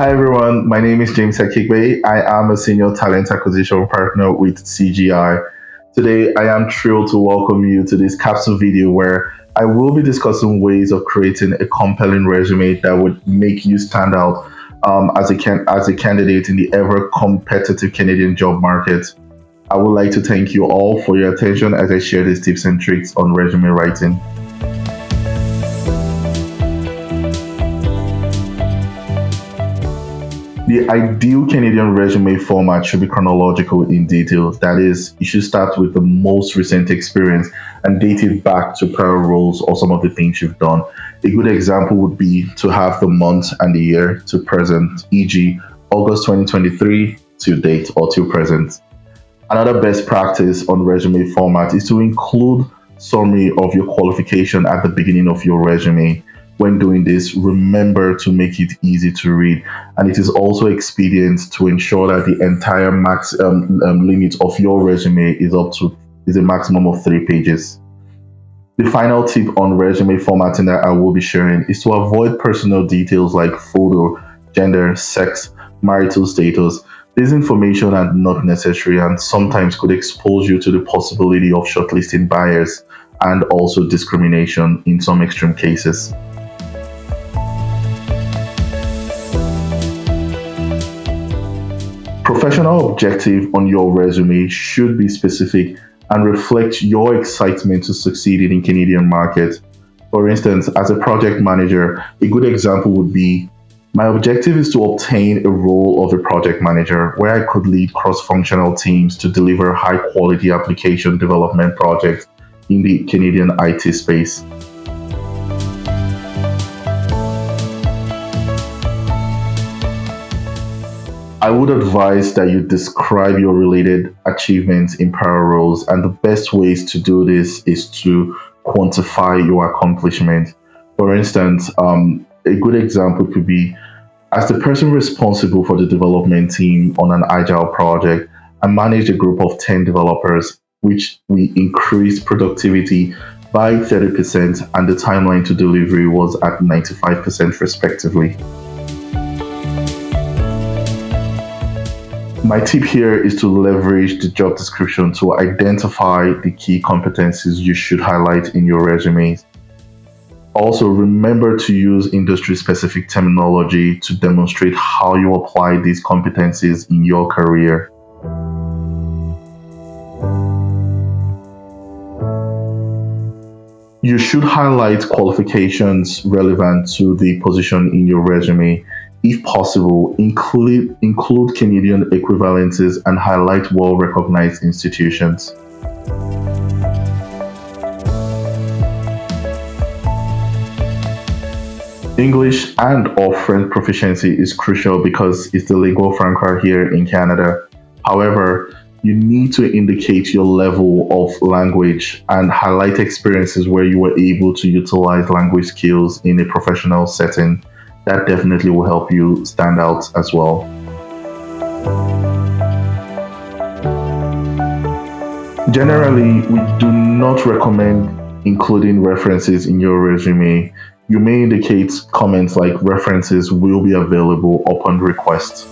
Hi everyone, my name is James Akigbe. I am a senior talent acquisition partner with CGI. Today, I am thrilled to welcome you to this capsule video where I will be discussing ways of creating a compelling resume that would make you stand out as a candidate in the ever competitive Canadian job market. I would like to thank you all for your attention as I share these tips and tricks on resume writing. The ideal Canadian resume format should be chronological in detail. That is, you should start with the most recent experience and date it back to prior roles or some of the things you've done. A good example would be to have the month and the year to present, e.g., August 2023 to date or to present. Another best practice on resume format is to include summary of your qualification at the beginning of your resume. When doing this, remember to make it easy to read, and it is also expedient to ensure that the entire max limit of your resume is a maximum of 3 pages. The final tip on resume formatting that I will be sharing is to avoid personal details like photo, gender, sex, marital status. This information are not necessary and sometimes could expose you to the possibility of shortlisting bias and also discrimination in some extreme cases. Professional objective on your resume should be specific and reflect your excitement to succeed in the Canadian market. For instance, as a project manager, a good example would be my objective is to obtain a role of a project manager where I could lead cross-functional teams to deliver high-quality application development projects in the Canadian IT space. I would advise that you describe your related achievements in prior roles, and the best ways to do this is to quantify your accomplishment. For instance, a good example could be as the person responsible for the development team on an agile project, I managed a group of 10 developers, which we increased productivity by 30% and the timeline to delivery was at 95% respectively. My tip here is to leverage the job description to identify the key competencies you should highlight in your resumes. Also, remember to use industry-specific terminology to demonstrate how you apply these competencies in your career. You should highlight qualifications relevant to the position in your resume. If possible, include Canadian equivalences and highlight well-recognized institutions. English and/or French proficiency is crucial because it's the lingua franca here in Canada. However, you need to indicate your level of language and highlight experiences where you were able to utilize language skills in a professional setting. That definitely will help you stand out as well. Generally, we do not recommend including references in your resume. You may indicate comments like references will be available upon request.